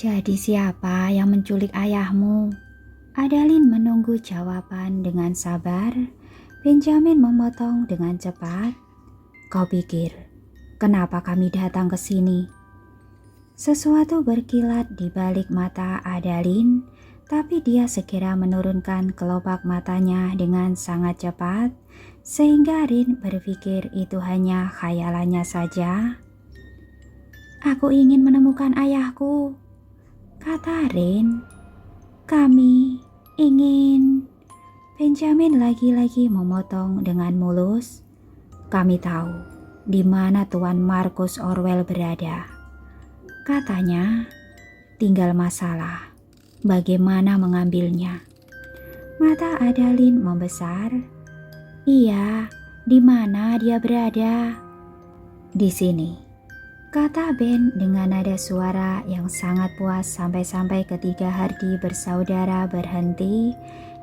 Jadi siapa yang menculik ayahmu? Adalin menunggu jawaban dengan sabar. Benjamin memotong dengan cepat. Kau pikir, kenapa kami datang ke sini? Sesuatu berkilat di balik mata Adalin, tapi dia segera menurunkan kelopak matanya dengan sangat cepat, sehingga Rin berpikir itu hanya khayalannya saja. Aku ingin menemukan ayahku, kata Rin. Kami ingin... Benjamin lagi-lagi memotong dengan mulus. Kami tahu di mana Tuan Marcus Orwell berada. Katanya, tinggal masalah bagaimana mengambilnya. Mata Adalin membesar. Iya, di mana dia berada? Di sini, kata Ben dengan nada suara yang sangat puas sampai-sampai ketiga Hardy bersaudara berhenti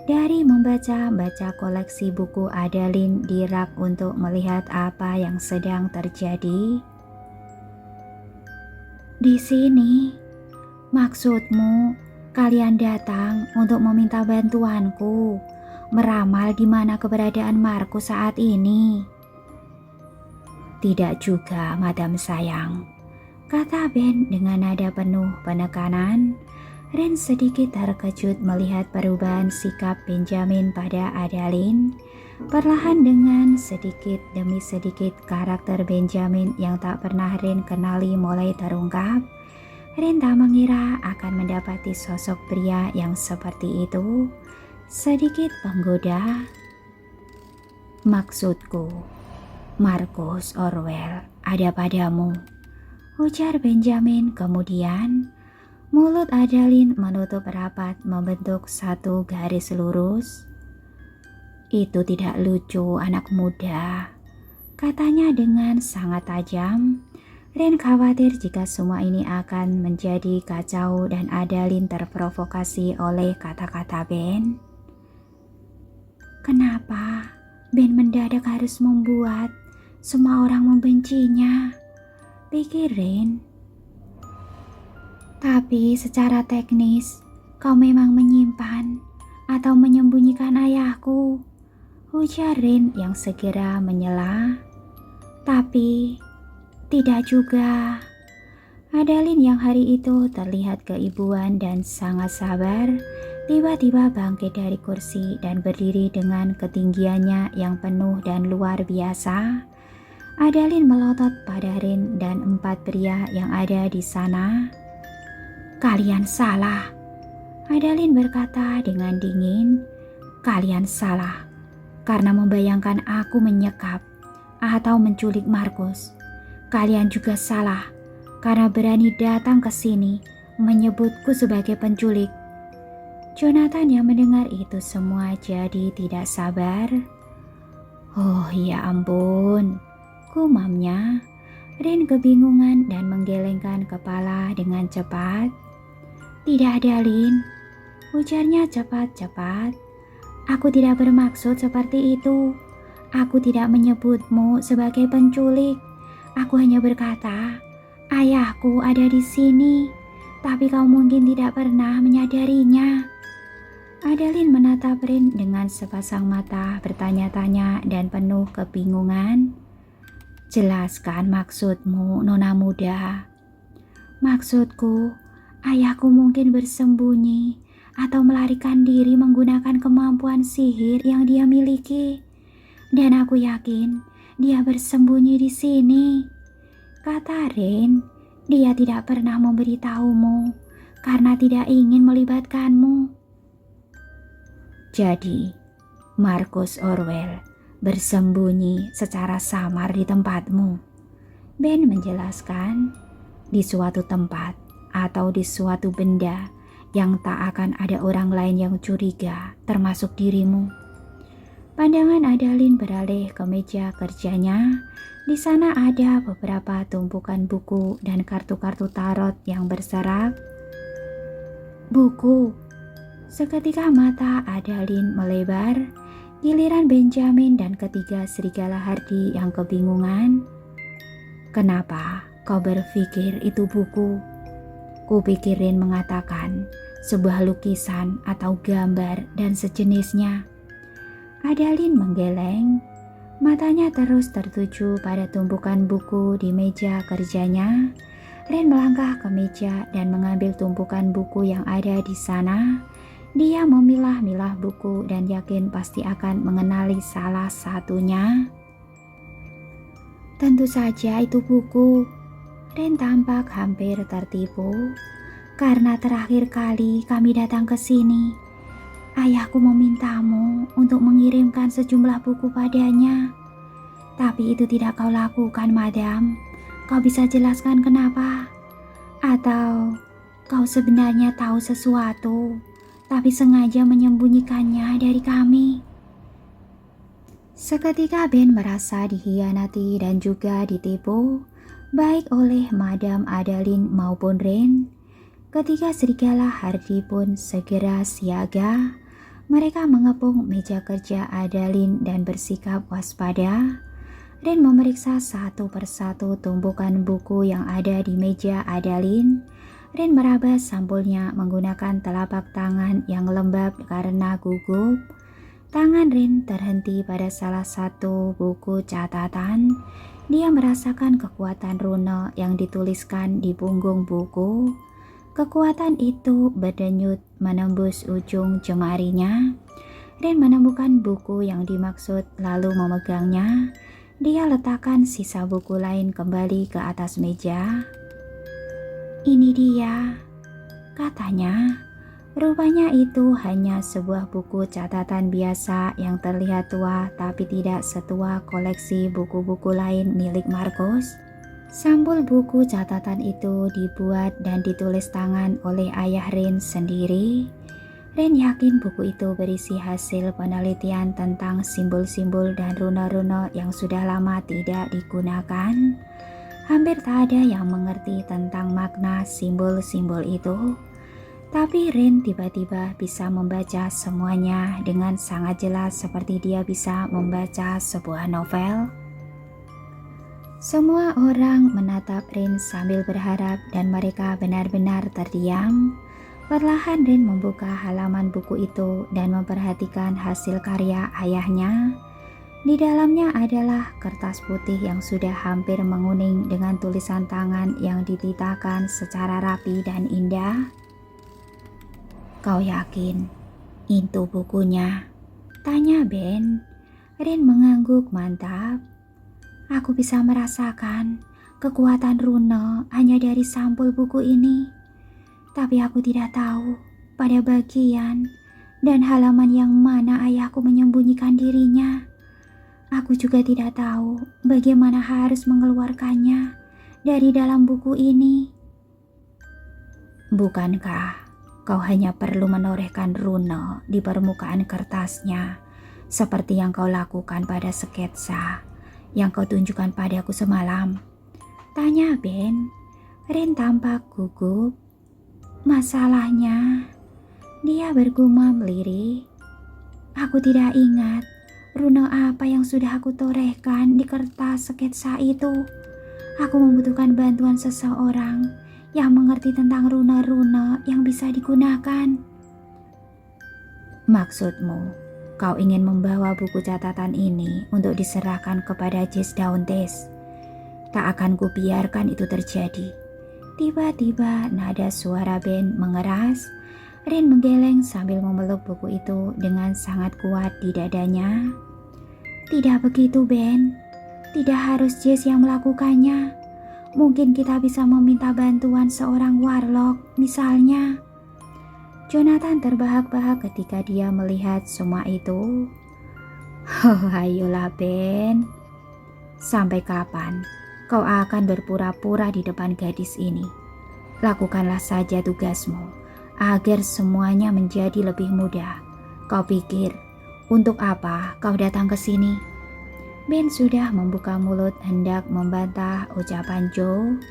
dari membaca-baca koleksi buku Adalin di rak untuk melihat apa yang sedang terjadi. Di sini, maksudmu kalian datang untuk meminta bantuanku meramal di mana keberadaan Markus saat ini? Tidak juga, Madam sayang, kata Ben dengan nada penuh penekanan. Ren sedikit terkejut melihat perubahan sikap Benjamin pada Adalin. Perlahan dengan sedikit demi sedikit karakter Benjamin yang tak pernah Ren kenali mulai terungkap. Ren tak mengira akan mendapati sosok pria yang seperti itu, sedikit penggoda. Maksudku, Marcus Orwell ada padamu, ujar Benjamin kemudian. Mulut Adalin menutup rapat membentuk satu garis lurus. Itu tidak lucu, anak muda, katanya dengan sangat tajam. Ren khawatir jika semua ini akan menjadi kacau dan Adalin terprovokasi oleh kata-kata Ben. Kenapa Ben mendadak harus membuat semua orang membencinya? Pikir Ren. Tapi secara teknis, kau memang menyimpan atau menyembunyikan ayahku, ujar Rin yang segera menyela. Tapi tidak juga. Adalin yang hari itu terlihat keibuan dan sangat sabar, tiba-tiba bangkit dari kursi dan berdiri dengan ketinggiannya yang penuh dan luar biasa. Adalin melotot pada Rin dan 4 pria yang ada di sana. Kalian salah, Adalin berkata dengan dingin. Kalian salah karena membayangkan aku menyekap atau menculik Markus. Kalian juga salah karena berani datang ke sini menyebutku sebagai penculik. Jonathan yang mendengar itu semua jadi tidak sabar. Oh ya ampun, gumamnya. Rin kebingungan dan menggelengkan kepala dengan cepat. Tidak ada, Lin, ujarnya cepat-cepat. Aku tidak bermaksud seperti itu. Aku tidak menyebutmu sebagai penculik. Aku hanya berkata, ayahku ada di sini, tapi kau mungkin tidak pernah menyadarinya. Adalin menatap Rin dengan sepasang mata bertanya-tanya dan penuh kebingungan. Jelaskan maksudmu, Nona muda. Maksudku, ayahku mungkin bersembunyi atau melarikan diri menggunakan kemampuan sihir yang dia miliki. Dan aku yakin dia bersembunyi di sini. Kata Rin, dia tidak pernah memberitahumu karena tidak ingin melibatkanmu. Jadi, Marcus Orwell bersembunyi secara samar di tempatmu. Ben menjelaskan, di suatu tempat atau di suatu benda yang tak akan ada orang lain yang curiga, termasuk dirimu. Pandangan Adalin beralih ke meja kerjanya. Di sana ada beberapa tumpukan buku dan kartu-kartu tarot yang berserak. Buku. Seketika mata Adalin melebar. Giliran Benjamin dan ketiga serigala Hardy yang kebingungan. Kenapa kau berpikir itu buku? Kupikir Rin mengatakan sebuah lukisan atau gambar dan sejenisnya. Adalin menggeleng. Matanya terus tertuju pada tumpukan buku di meja kerjanya. Rin melangkah ke meja dan mengambil tumpukan buku yang ada di sana. Dia memilah-milah buku dan yakin pasti akan mengenali salah satunya. Tentu saja itu buku. Rin tampak hampir tertipu. Karena terakhir kali kami datang ke sini, ayahku memintamu untuk mengirimkan sejumlah buku padanya. Tapi itu tidak kau lakukan, madam. Kau bisa jelaskan kenapa? Atau kau sebenarnya tahu sesuatu, tapi sengaja menyembunyikannya dari kami? Seketika Ben merasa dikhianati dan juga ditipu, baik oleh Madam Adalin maupun Rin. Ketika serigala Hardy pun segera siaga, mereka mengepung meja kerja Adalin dan bersikap waspada. Rin memeriksa satu persatu tumpukan buku yang ada di meja Adalin. Rin meraba sampulnya menggunakan telapak tangan yang lembab karena gugup. Tangan Rin terhenti pada salah satu buku catatan. Dia merasakan kekuatan rune yang dituliskan di punggung buku. Kekuatan itu berdenyut menembus ujung jemarinya. Rin menemukan buku yang dimaksud lalu memegangnya. Dia letakkan sisa buku lain kembali ke atas meja. Ini dia, katanya. Rupanya itu hanya sebuah buku catatan biasa yang terlihat tua tapi tidak setua koleksi buku-buku lain milik Markus. Sampul buku catatan itu dibuat dan ditulis tangan oleh ayah Rin sendiri. Rin yakin buku itu berisi hasil penelitian tentang simbol-simbol dan rune-rune yang sudah lama tidak digunakan. Hampir tak ada yang mengerti tentang makna simbol-simbol itu. Tapi Rin tiba-tiba bisa membaca semuanya dengan sangat jelas seperti dia bisa membaca sebuah novel. Semua orang menatap Rin sambil berharap dan mereka benar-benar terdiam. Perlahan Rin membuka halaman buku itu dan memperhatikan hasil karya ayahnya. Di dalamnya adalah kertas putih yang sudah hampir menguning dengan tulisan tangan yang dititakan secara rapi dan indah. Kau yakin itu bukunya? Tanya Ben. Rin mengangguk mantap. Aku bisa merasakan kekuatan rune hanya dari sampul buku ini. Tapi aku tidak tahu pada bagian dan halaman yang mana ayahku menyembunyikan dirinya. Aku juga tidak tahu bagaimana harus mengeluarkannya dari dalam buku ini. Bukankah kau hanya perlu menorehkan rune di permukaan kertasnya seperti yang kau lakukan pada sketsa yang kau tunjukkan padaku semalam? Tanya Ben. Rin tampak gugup. Masalahnya, dia bergumam lirih. Aku tidak ingat rune apa yang sudah aku torehkan di kertas sketsa itu. Aku membutuhkan bantuan seseorang yang mengerti tentang rune-rune yang bisa digunakan. Maksudmu, kau ingin membawa buku catatan ini untuk diserahkan kepada Jess Dauntes? Tak akan kubiarkan itu terjadi. Tiba-tiba nada suara Ben mengeras. Rin menggeleng sambil memeluk buku itu dengan sangat kuat di dadanya. Tidak begitu, Ben. Tidak harus Jess yang melakukannya. Mungkin kita bisa meminta bantuan seorang warlock, misalnya. Jonathan terbahak-bahak ketika dia melihat semua itu. Oh, ayolah Ben. Sampai kapan kau akan berpura-pura di depan gadis ini? Lakukanlah saja tugasmu agar semuanya menjadi lebih mudah. Kau pikir untuk apa kau datang ke sini? Ben sudah membuka mulut hendak membantah ucapan Joe.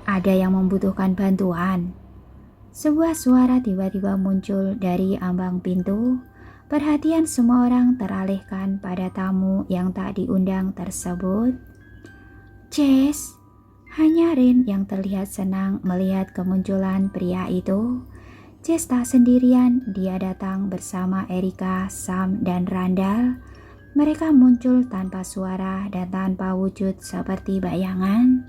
Ada yang membutuhkan bantuan. Sebuah suara tiba-tiba muncul dari ambang pintu. Perhatian semua orang teralihkan pada tamu yang tak diundang tersebut. Jess, Hanya Rin yang terlihat senang melihat kemunculan pria itu. Jess tak sendirian, dia datang bersama Erika, Sam, dan Randall. Mereka muncul tanpa suara dan tanpa wujud seperti bayangan.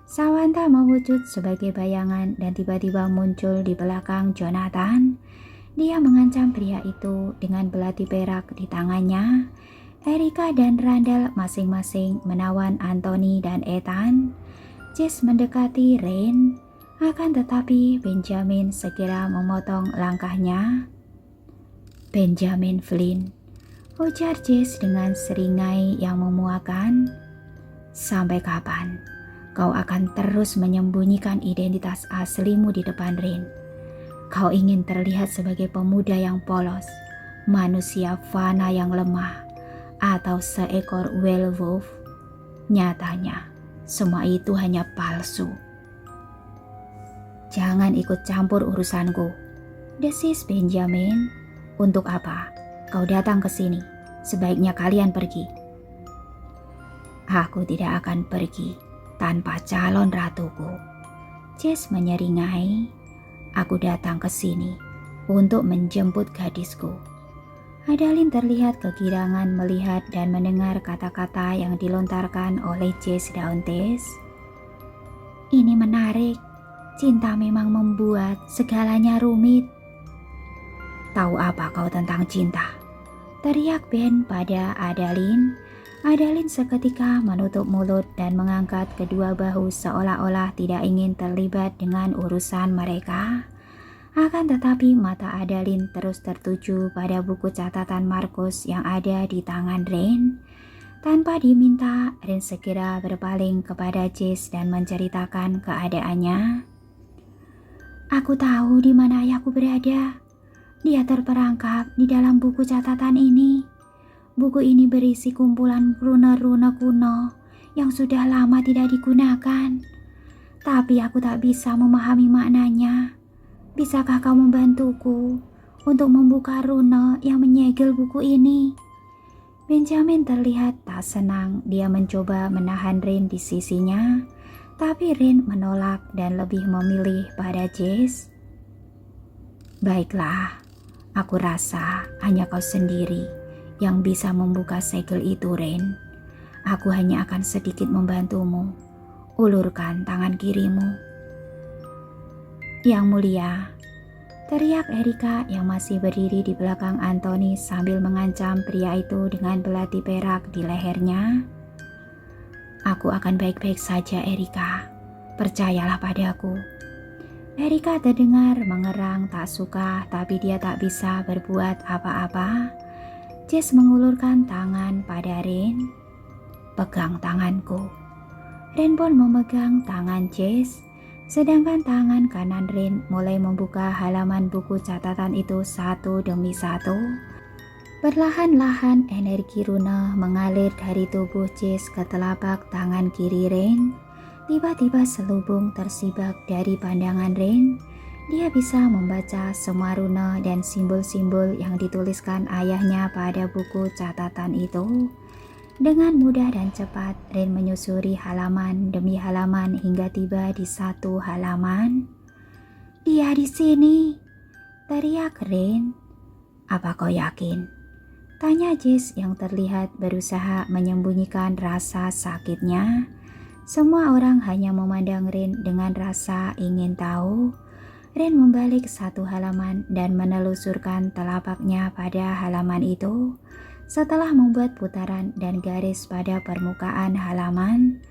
Sawanta mewujud sebagai bayangan dan tiba-tiba muncul di belakang Jonathan. Dia mengancam pria itu dengan belati perak di tangannya. Erika dan Randall masing-masing menawan Anthony dan Ethan. Jess mendekati Rain, akan tetapi Benjamin segera memotong langkahnya. "Benjamin Flynn," ujar Jess dengan seringai yang memuakan. "Sampai kapan kau akan terus menyembunyikan identitas aslimu di depan Rain? Kau ingin terlihat sebagai pemuda yang polos, manusia fana yang lemah, atau seekor werewolf? Nyatanya, semua itu hanya palsu." "Jangan ikut campur urusanku," desis Benjamin. "Untuk apa kau datang ke sini? Sebaiknya kalian pergi." "Aku tidak akan pergi tanpa calon ratuku," Jess menyeringai. "Aku datang ke sini untuk menjemput gadisku." Adalin terlihat kegirangan melihat dan mendengar kata-kata yang dilontarkan oleh Jess Dauntes. "Ini menarik. Cinta memang membuat segalanya rumit." "Tahu apa kau tentang cinta?" teriak Ben pada Adalin. Adalin seketika menutup mulut dan mengangkat kedua bahu seolah-olah tidak ingin terlibat dengan urusan mereka. Akan tetapi mata Adalin terus tertuju pada buku catatan Markus yang ada di tangan Rain. Tanpa diminta, Rain segera berpaling kepada Jess dan menceritakan keadaannya. "Aku tahu di mana ayahku berada. Dia terperangkap di dalam buku catatan ini. Buku ini berisi kumpulan rune-rune kuno yang sudah lama tidak digunakan. Tapi aku tak bisa memahami maknanya. Bisakah kau membantuku untuk membuka rune yang menyegel buku ini?" Benjamin terlihat tak senang. Dia mencoba menahan Rain di sisinya, tapi Rain menolak dan lebih memilih pada Jess. "Baiklah, aku rasa hanya kau sendiri yang bisa membuka segel itu, Rain. Aku hanya akan sedikit membantumu. Ulurkan tangan kirimu." "Yang mulia," teriak Erika yang masih berdiri di belakang Anthony sambil mengancam pria itu dengan belati perak di lehernya. "Aku akan baik-baik saja, Erika. Percayalah padaku." Erika terdengar mengerang tak suka, tapi dia tak bisa berbuat apa-apa. Jess mengulurkan tangan pada Rain. "Pegang tanganku." Rain pun memegang tangan Jess, sedangkan tangan kanan Rain mulai membuka halaman buku catatan itu satu demi satu. Perlahan-lahan energi rune mengalir dari tubuh Jess ke telapak tangan kiri Rain. Tiba-tiba selubung tersibak dari pandangan Rain. Dia bisa membaca semua rune dan simbol-simbol yang dituliskan ayahnya pada buku catatan itu. Dengan mudah dan cepat, Rain menyusuri halaman demi halaman hingga tiba di satu halaman. "Dia di sini!" teriak Rain. "Apa kau yakin?" tanya Jess yang terlihat berusaha menyembunyikan rasa sakitnya. Semua orang hanya memandang Rain dengan rasa ingin tahu. Rain membalik satu halaman dan menelusurkan telapaknya pada halaman itu. Setelah membuat putaran dan garis pada permukaan halaman,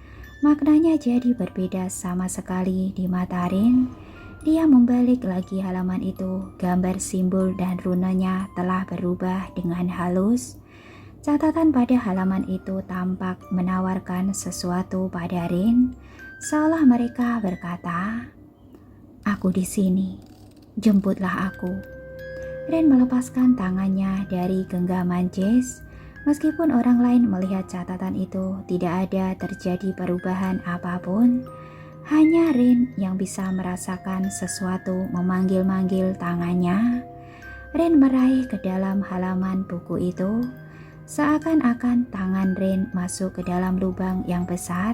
maknanya jadi berbeda sama sekali di mata Rain. Dia membalik lagi halaman itu, gambar simbol dan runanya telah berubah dengan halus. Catatan pada halaman itu tampak menawarkan sesuatu pada Rain, seolah mereka berkata, "Aku di sini, jemputlah aku." Rain melepaskan tangannya dari genggaman Jess. Meskipun orang lain melihat catatan itu, tidak ada terjadi perubahan apapun. Hanya Rain yang bisa merasakan sesuatu memanggil-manggil tangannya. Rain meraih ke dalam halaman buku itu. Seakan-akan tangan Rain masuk ke dalam lubang yang besar.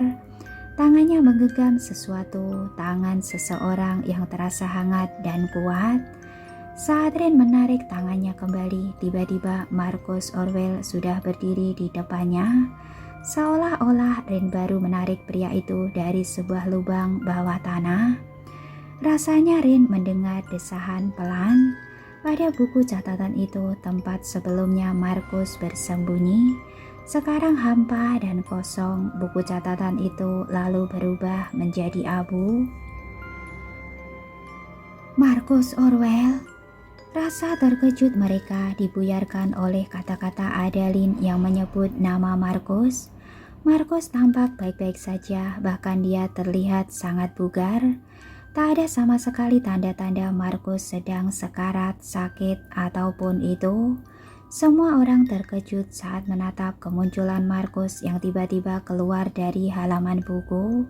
Tangannya menggenggam sesuatu, tangan seseorang yang terasa hangat dan kuat. Saat Ren menarik tangannya kembali, tiba-tiba Marcus Orwell sudah berdiri di depannya. Seolah-olah Ren baru menarik pria itu dari sebuah lubang bawah tanah. Rasanya Ren mendengar desahan pelan. Pada buku catatan itu, tempat sebelumnya Marcus bersembunyi. Sekarang hampa dan kosong, buku catatan itu lalu berubah menjadi abu. Marcus Orwell. Rasa terkejut mereka dibuyarkan oleh kata-kata Adalin yang menyebut nama Marcus. Marcus tampak baik-baik saja, bahkan dia terlihat sangat bugar. Tak ada sama sekali tanda-tanda Marcus sedang sekarat, sakit, ataupun itu. Semua orang terkejut saat menatap kemunculan Marcus yang tiba-tiba keluar dari halaman buku.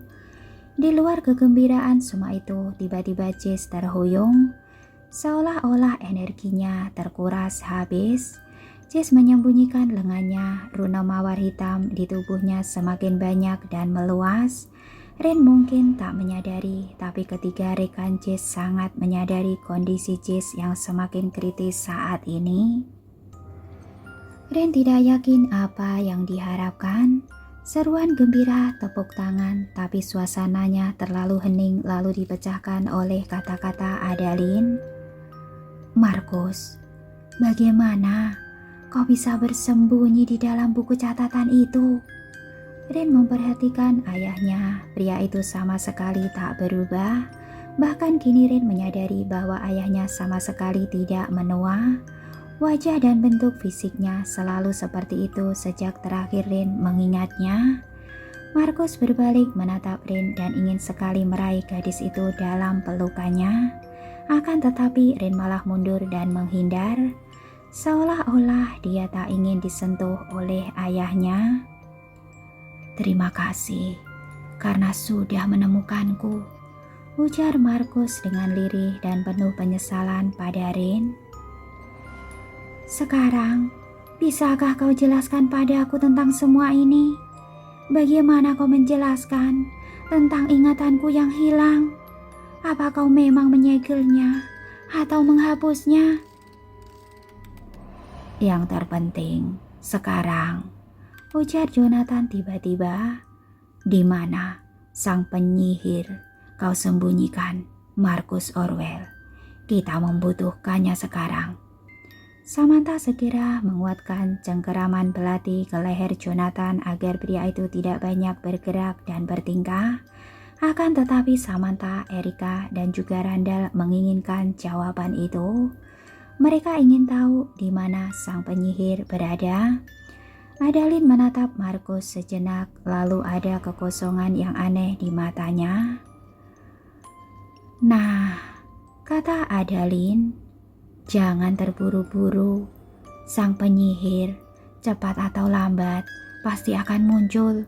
Di luar kegembiraan semua itu, tiba-tiba Jess terhuyung. Seolah-olah energinya terkuras habis. Jess menyembunyikan lengannya, runa mawar hitam di tubuhnya semakin banyak dan meluas. Ren mungkin tak menyadari, tapi ketiga rekan Jess sangat menyadari kondisi Jess yang semakin kritis saat ini. Ren tidak yakin apa yang diharapkan. Seruan gembira, tepuk tangan, tapi suasananya terlalu hening lalu dipecahkan oleh kata-kata Adalin. Marcus, bagaimana kau bisa bersembunyi di dalam buku catatan itu? Ren memperhatikan ayahnya. Pria itu sama sekali tak berubah. Bahkan kini Ren menyadari bahwa ayahnya sama sekali tidak menua. Wajah dan bentuk fisiknya selalu seperti itu sejak terakhir Ren mengingatnya. Marcus berbalik menatap Ren dan ingin sekali meraih gadis itu dalam pelukannya. Akan tetapi Ren malah mundur dan menghindar. Seolah-olah dia tak ingin disentuh oleh ayahnya. Terima kasih karena sudah menemukanku, ujar Marcus dengan lirih dan penuh penyesalan pada Ren. Sekarang, bisakah kau jelaskan padaku tentang semua ini? Bagaimana kau menjelaskan tentang ingatanku yang hilang? Apa kau memang menyegelnya atau menghapusnya? Yang terpenting sekarang, ujar Jonathan tiba-tiba, di mana sang penyihir kau sembunyikan, Marcus Orwell? Kita membutuhkannya sekarang. Samantha segera menguatkan cengkeraman belati ke leher Jonathan agar pria itu tidak banyak bergerak dan bertingkah. Akan tetapi Samantha, Erika, dan juga Randall menginginkan jawaban itu. Mereka ingin tahu di mana sang penyihir berada. Adalin menatap Marcus sejenak, lalu ada kekosongan yang aneh di matanya. Nah, kata Adalin, jangan terburu-buru. Sang penyihir, cepat atau lambat, pasti akan muncul.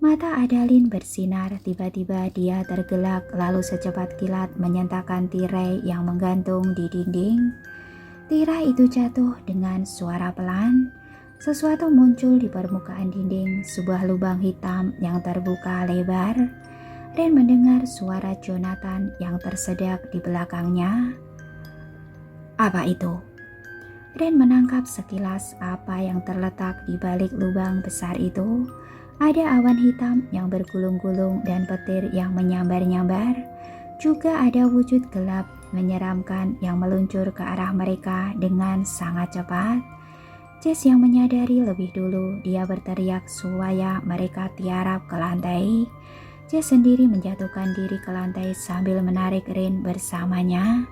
Mata Adalin bersinar, tiba-tiba dia tergelak lalu secepat kilat menyentakkan tirai yang menggantung di dinding. Tirai itu jatuh dengan suara pelan. Sesuatu muncul di permukaan dinding, sebuah lubang hitam yang terbuka lebar. Ren mendengar suara Jonathan yang tersedak di belakangnya. Apa itu? Ren menangkap sekilas apa yang terletak di balik lubang besar itu. Ada awan hitam yang bergulung-gulung dan petir yang menyambar-nyambar. Juga ada wujud gelap menyeramkan yang meluncur ke arah mereka dengan sangat cepat. Jess yang menyadari lebih dulu, dia berteriak supaya mereka tiarap ke lantai. Jess sendiri menjatuhkan diri ke lantai sambil menarik Ren bersamanya.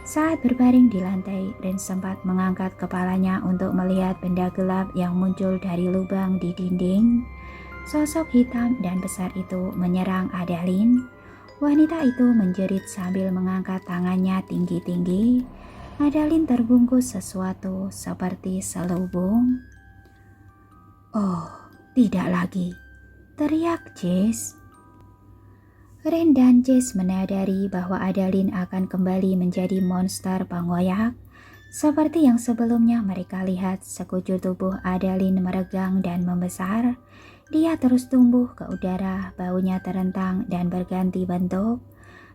Saat berbaring di lantai, Ren sempat mengangkat kepalanya untuk melihat benda gelap yang muncul dari lubang di dinding. Sosok hitam dan besar itu menyerang Adalin. Wanita itu menjerit sambil mengangkat tangannya tinggi-tinggi. Adalin terbungkus sesuatu seperti selubung. Oh, tidak lagi, teriak Jess. Ren dan Jess menyadari bahwa Adalin akan kembali menjadi monster pengoyak. Seperti yang sebelumnya mereka lihat, sekujur tubuh Adalin meregang dan membesar. Dia terus tumbuh ke udara, baunya terentang dan berganti bentuk.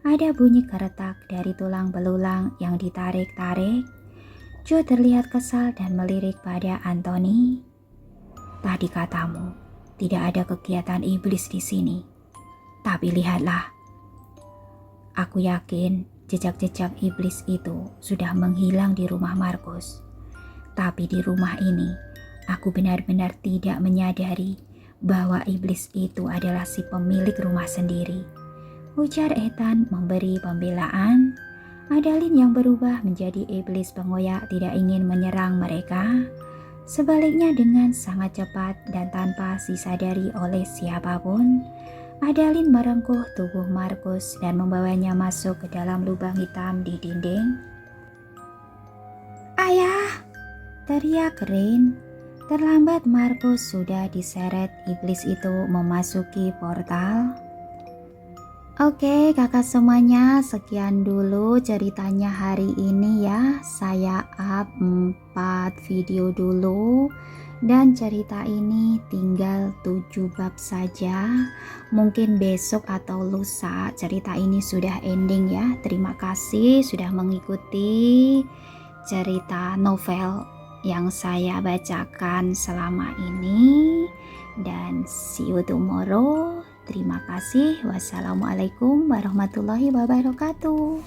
Ada bunyi keretak dari tulang belulang yang ditarik-tarik. Joe terlihat kesal dan melirik pada Anthony. Tadi katamu, tidak ada kegiatan iblis di sini. Tapi lihatlah, aku yakin jejak-jejak iblis itu sudah menghilang di rumah Markus. Tapi di rumah ini, aku benar-benar tidak menyadari bahwa iblis itu adalah si pemilik rumah sendiri. Ujar Ethan memberi pembelaan. Adalin yang berubah menjadi iblis pengoyak tidak ingin menyerang mereka. Sebaliknya dengan sangat cepat dan tanpa disadari oleh siapapun, Adalin merengkuh tubuh Markus dan membawanya masuk ke dalam lubang hitam di dinding. "Ayah!" teriak Rain. Terlambat Markus sudah diseret iblis itu memasuki portal. Oke kakak semuanya, sekian dulu ceritanya hari ini ya. Saya up 4 video dulu dan cerita ini tinggal 7 bab saja. Mungkin besok atau lusa cerita ini sudah ending ya. Terima kasih sudah mengikuti cerita novel yang saya bacakan selama ini, dan see you tomorrow. Terima kasih. Wassalamualaikum warahmatullahi wabarakatuh.